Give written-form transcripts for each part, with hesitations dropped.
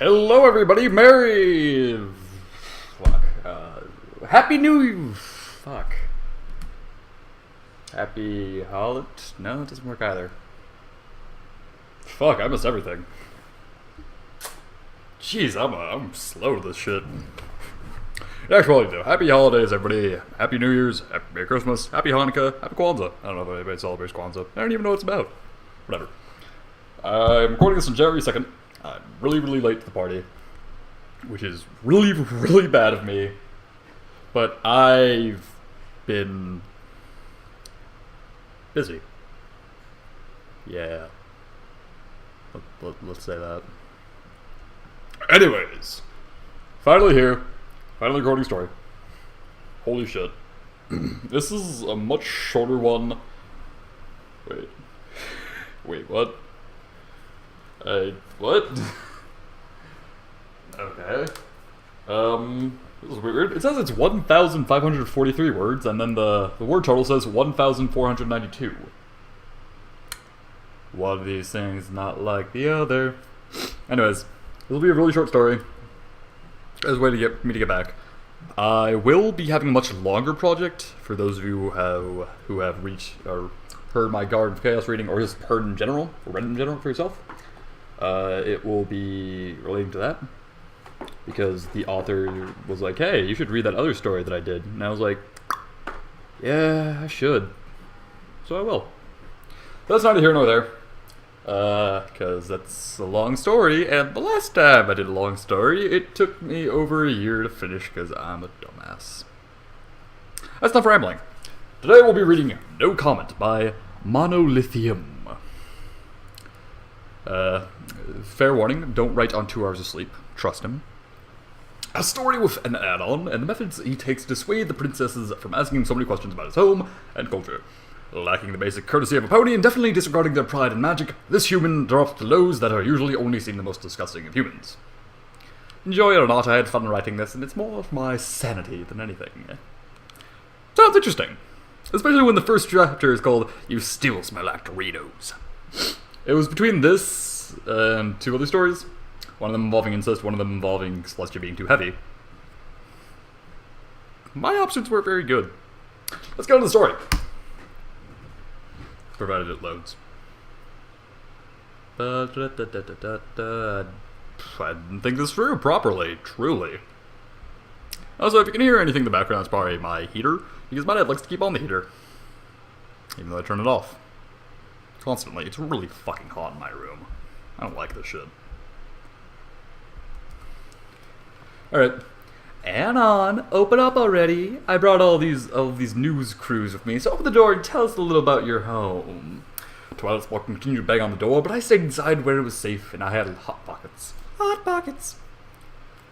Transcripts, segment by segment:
Hello, everybody. Merry. Fuck. Happy New. Fuck. Happy holiday. No, it doesn't work either. Fuck, I missed everything. Jeez, I'm slow to this shit. Actually, though, happy holidays, everybody. Happy New Year's, happy Merry Christmas, happy Hanukkah, happy Kwanzaa. I don't know if anybody celebrates Kwanzaa. I don't even know what it's about. Whatever. I'm recording this on January 2nd. I'm really late to the party, which is really bad of me. But I've been busy. Yeah. Let's say that. Anyways, finally here. Finally recording story. Holy shit. This is a much shorter one. Wait, what? What? Okay. This is weird. It says it's 1,543 words, and then the word total says 1,492. One of these things not like the other. Anyways, this will be a really short story. As a way to get me to get back. I will be having a much longer project for those of you who have reached or heard my Garden of Chaos reading, or just heard in general, or read in general for yourself. It will be relating to that, because the author was like, hey, you should read that other story that I did. And I was like, yeah, I should. So I will. But that's neither here nor there. Because that's a long story, and the last time I did a long story, it took me over a year to finish because I'm a dumbass. That's enough rambling. Today we'll be reading No Comment by Monolithium. Fair warning, don't write on 2 hours of sleep. Trust him. A story with an add-on, and the methods he takes to dissuade the princesses from asking him so many questions about his home and culture. Lacking the basic courtesy of a pony and definitely disregarding their pride and magic, this human drops to lows that are usually only seen the most disgusting of humans. Enjoy it or not, I had fun writing this, and it's more of my sanity than anything. Sounds interesting. Especially when the first chapter is called You Still Smell Like Doritos. It was between this and 2 other stories. One of them involving incest, one of them involving Celestia being too heavy. My options were very good. Let's go to the story. Provided it loads. I didn't think this through properly, truly. Also, if you can hear anything in the background, it's probably my heater, because my dad likes to keep on the heater, even though I turn it off constantly. It's really fucking hot in my room. I don't like this shit. Alright. Anon, open up already. I brought all these news crews with me, so open the door and tell us a little about your home. Twilight Spark continued to bang on the door, but I stayed inside where it was safe, and I had hot pockets. Hot pockets!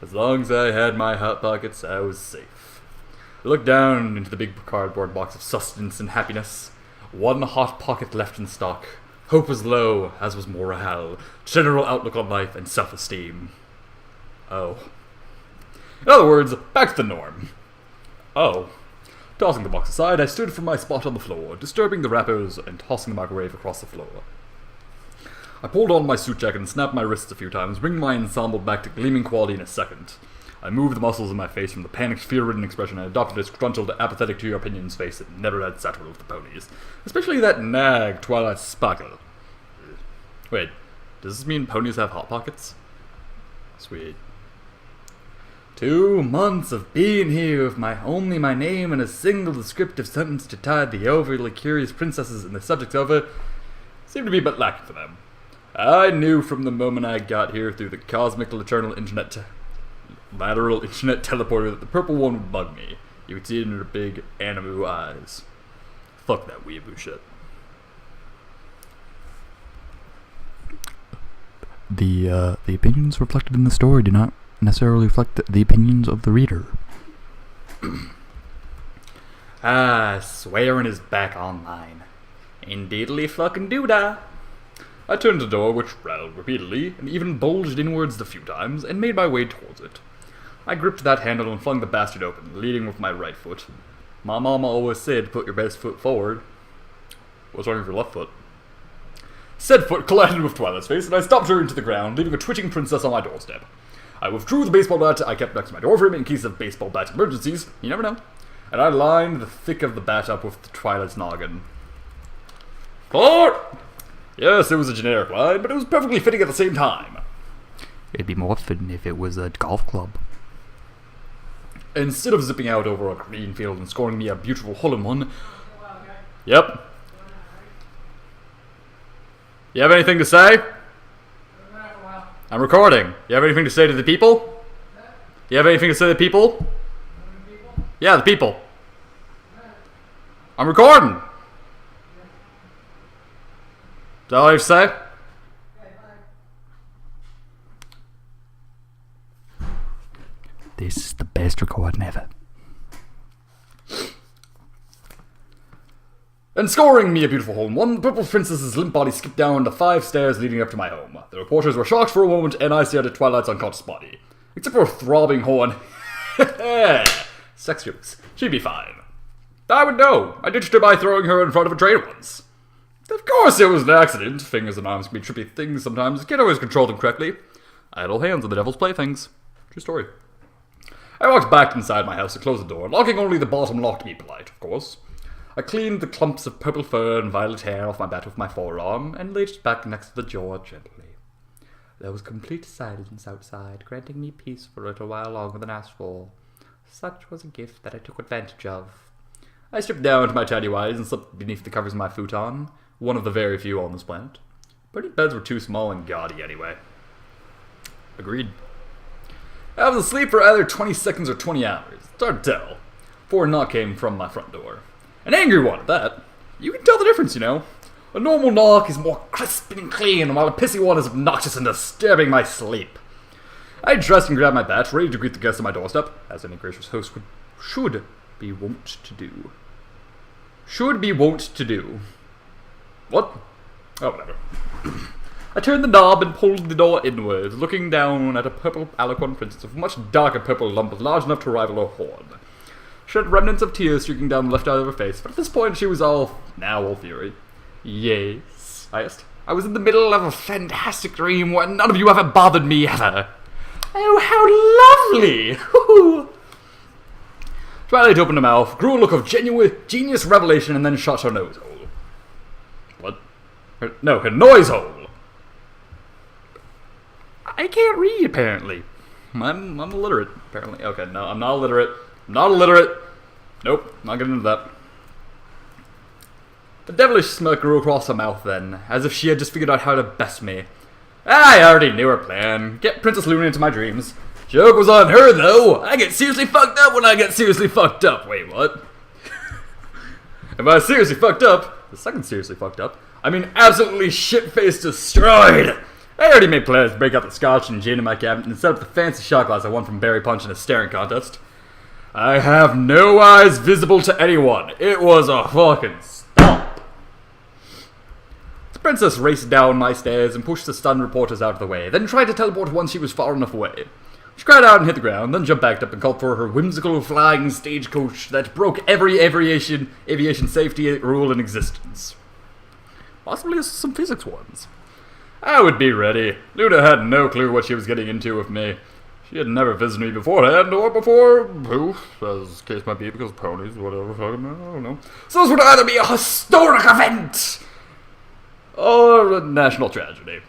As long as I had my hot pockets, I was safe. I looked down into the big cardboard box of sustenance and happiness. 1 hot pocket left in stock. Hope was low, as was morale, general outlook on life, and self-esteem. Oh. In other words, back to the norm. Oh. Tossing the box aside, I stood from my spot on the floor, disturbing the wrappers and tossing the microwave across the floor. I pulled on my suit jacket and snapped my wrists a few times, bringing my ensemble back to gleaming quality in a second. I moved the muscles in my face from the panicked, fear-ridden expression and adopted a disgruntled, apathetic to your opinions face that never had sat well with the ponies. Especially that nag, Twilight Sparkle. Wait, does this mean ponies have hot pockets? Sweet. 2 months of being here with only my name and a single descriptive sentence to tide the overly curious princesses and the subjects of it seemed to be but lacking for them. I knew from the moment I got here through the cosmic lateral internet teleporter that the purple one would bug me. You could see it in her big animu eyes. Fuck that weeaboo shit. The opinions reflected in the story do not necessarily reflect the opinions of the reader. Swearing is back online. Indeedly fucking doodah. I turned to the door, which rattled repeatedly, and even bulged inwards a few times, and made my way towards it. I gripped that handle and flung the bastard open, leading with my right foot. My mama always said, put your best foot forward. What's wrong with your left foot? Said foot collided with Twilight's face, and I stopped her into the ground, leaving a twitching princess on my doorstep. I withdrew the baseball bat I kept next to my door frame in case of baseball bat emergencies, you never know, and I lined the thick of the bat up with the Twilight's noggin. Clark! Yes, it was a generic line, but it was perfectly fitting at the same time. It'd be more fitting if it was a golf club. Instead of zipping out over a green field and scoring me a beautiful hole-in-one... Yep. You have anything to say? I'm recording. You have anything to say to the people? You have anything to say to the people? Yeah, the people. I'm recording. Is that all you have to say? This is the best recording ever. And scoring me a beautiful hole-in-one, the Purple Princess's limp body skipped down the 5 stairs leading up to my home. The reporters were shocked for a moment, and I stared at Twilight's unconscious body. Except for a throbbing horn. Sex jokes. She'd be fine. I would know. I ditched her by throwing her in front of a train once. Of course it was an accident. Fingers and arms can be trippy things sometimes. Can't always control them correctly. Idle hands are the devil's playthings. True story. I walked back inside my house and closed the door, locking only the bottom lock to be polite, of course. I cleaned the clumps of purple fur and violet hair off my bat with my forearm, and laid it back next to the door gently. There was complete silence outside, granting me peace for a little while longer than asked for. Such was a gift that I took advantage of. I stripped down to my tidy whities and slept beneath the covers of my futon, one of the very few on this planet. Pretty beds were too small and gaudy anyway. Agreed. I was asleep for either 20 seconds or 20 hours. It's hard to tell. Before a knock came from my front door. An angry one at that. You can tell the difference, you know. A normal knock is more crisp and clean, while a pissy one is obnoxious and disturbing my sleep. I dressed and grabbed my bat, ready to greet the guests at my doorstep, as any gracious host should be wont to do. Should be wont to do. What? Oh, whatever. I turned the knob and pulled the door inwards, looking down at a purple alicorn princess with a much darker purple lump large enough to rival her horn. She had remnants of tears streaking down the left side of her face, but at this point she was all fury. Yes, I asked. I was in the middle of a fantastic dream where none of you ever bothered me ever. Oh, how lovely! Twilight opened her mouth, grew a look of genuine genius revelation, and then shut her nose hole. What? Her noise hole. I can't read, apparently. I'm illiterate, apparently. Okay, no, I'm not illiterate. I'm not illiterate. Nope, not getting into that. A devilish smirk grew across her mouth then, as if she had just figured out how to best me. I already knew her plan. Get Princess Luna into my dreams. Joke was on her, though. I get seriously fucked up when I get seriously fucked up. Wait, what? If I seriously fucked up, the second seriously fucked up, I mean absolutely shit-faced destroyed. I already made plans to break out the scotch and gin in my cabinet and set up the fancy shot glass I won from Berry Punch in a staring contest. I have no eyes visible to anyone. It was a fucking stomp. The princess raced down my stairs and pushed the stunned reporters out of the way, then tried to teleport once she was far enough away. She cried out and hit the ground, then jumped back up and called for her whimsical flying stagecoach that broke every aviation safety rule in existence. Possibly some physics ones. I would be ready. Luna had no clue what she was getting into with me. She had never visited me beforehand, or before poof, as the case might be, because ponies, whatever, I don't know. So this would either be a historic event, or a national tragedy.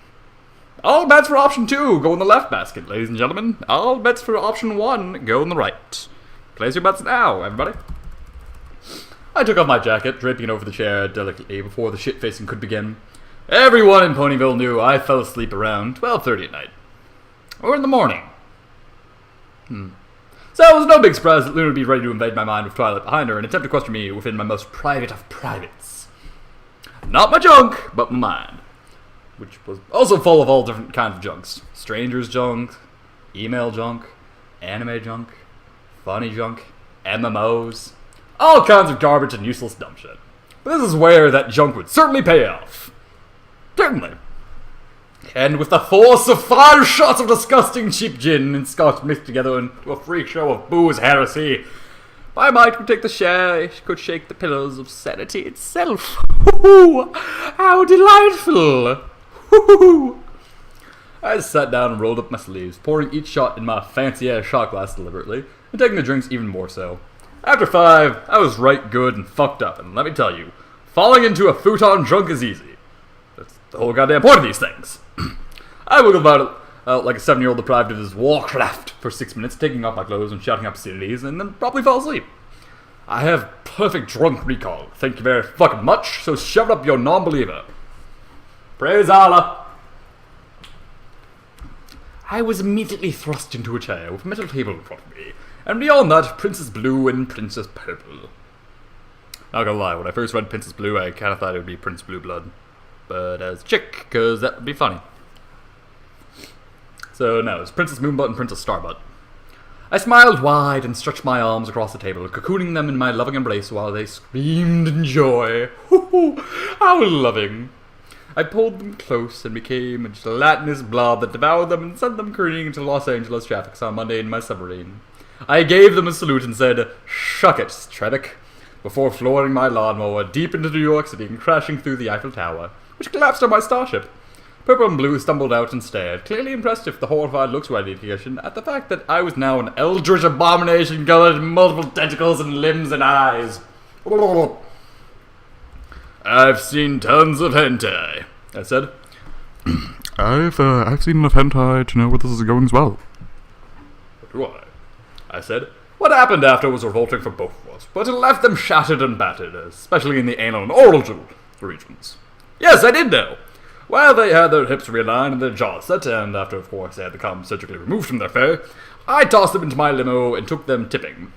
All bets for option 2 go in the left basket, ladies and gentlemen. All bets for option 1 go in the right. Place your bets now, everybody. I took off my jacket, draping it over the chair delicately before the shit-facing could begin. Everyone in Ponyville knew I fell asleep around 12:30 at night. Or in the morning. So it was no big surprise that Luna would be ready to invade my mind with Twilight behind her and attempt to question me within my most private of privates. Not my junk, but my mind. Which was also full of all different kinds of junks. Strangers junk, email junk, anime junk, funny junk, MMOs, all kinds of garbage and useless dumb shit. But this is where that junk would certainly pay off. Certainly. And with the force of 5 shots of disgusting cheap gin and scotch mixed together into a freak show of booze heresy, My might would take the share, could shake the pillars of sanity itself. Hoo-hoo! How delightful! Hoo-hoo! I sat down and rolled up my sleeves, pouring each shot in my fancy-ass shot glass deliberately, and taking the drinks even more so. After 5, I was right good and fucked up, and let me tell you, falling into a futon drunk is easy. That's the whole goddamn point of these things. I wiggled about like a 7-year-old deprived of his Warcraft for 6 minutes, taking off my clothes and shouting obscenities, and then probably fell asleep. I have perfect drunk recall, thank you very fucking much, so shove it up your non-believer. Praise Allah. I was immediately thrust into a chair with a metal table in front of me, and beyond that, Princess Blue and Princess Purple. Not gonna lie, when I first read Princess Blue, I kinda thought it would be Prince Blue Blood. But as a chick, cause that would be funny. So no, it's Princess Moonbutt and Princess Starbutt. I smiled wide and stretched my arms across the table, cocooning them in my loving embrace while they screamed in joy. Hoo-hoo, how loving. I pulled them close and became a gelatinous blob that devoured them and sent them careening into Los Angeles traffic on Monday in my submarine. I gave them a salute and said, "Shuck it, Trebek," before flooring my lawnmower deep into New York City and crashing through the Eiffel Tower, which collapsed on my starship. Purple and Blue stumbled out and stared, clearly impressed if the horrified looks were any indication, at the fact that I was now an eldritch abomination covered in multiple tentacles and limbs and eyes. I've seen tons of hentai, I said. I've seen enough hentai to know where this is going as well. What do I said. What happened after was revolting for both of us, but it left them shattered and battered, especially in the anal and oral regions. Yes, I did know. While they had their hips realigned and their jaws set, and after, of course, they had the cum surgically removed from their fur, I tossed them into my limo and took them tipping.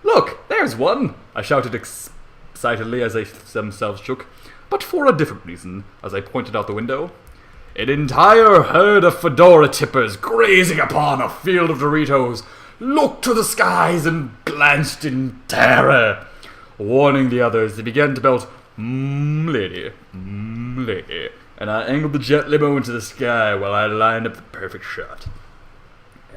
Look, there's one, I shouted excitedly as they themselves shook, but for a different reason, as I pointed out the window. An entire herd of fedora tippers grazing upon a field of Doritos looked to the skies and glanced in terror. Warning the others, they began to belt, lady, lady, and I angled the jet limo into the sky while I lined up the perfect shot.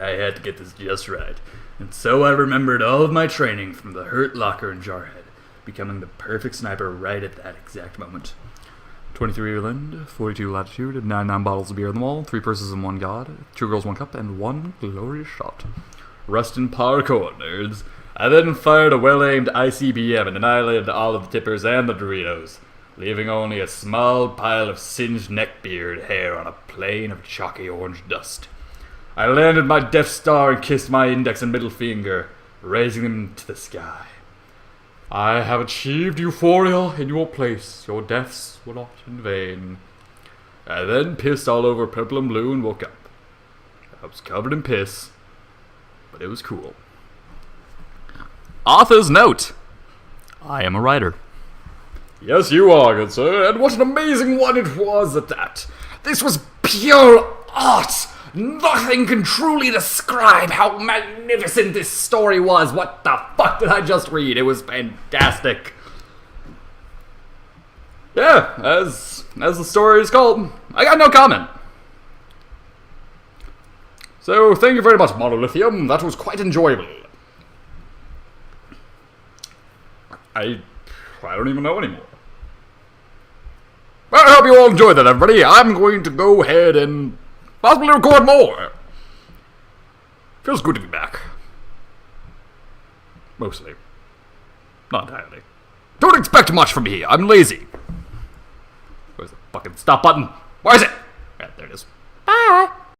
I had to get this just right, and so I remembered all of my training from the Hurt Locker in Jarhead, becoming the perfect sniper right at that exact moment. 23 Ireland, 42 latitude, 99 bottles of beer on the wall, 3 purses and 1 god, 2 girls, 1 cup, and 1 glorious shot. Rust in parkour, nerds. I then fired a well-aimed ICBM and annihilated all of the tippers and the Doritos, leaving only a small pile of singed neckbeard hair on a plain of chalky orange dust. I landed my Death Star and kissed my index and middle finger, raising them to the sky. I have achieved euphoria in your place. Your deaths were not in vain. I then pissed all over Purple and Blue and woke up. I was covered in piss, but it was cool. Author's note. I am a writer. Yes, you are, good sir, and what an amazing one it was at that. This was pure art. Nothing can truly describe how magnificent this story was. What the fuck did I just read? It was fantastic. Yeah, as the story is called, I got no comment. So, thank you very much, Monolithium. That was quite enjoyable. I don't even know anymore. Well, I hope you all enjoyed that, everybody. I'm going to go ahead and possibly record more. Feels good to be back. Mostly. Not entirely. Don't expect much from me. I'm lazy. Where's the fucking stop button? Where is it? Yeah, there it is. Bye.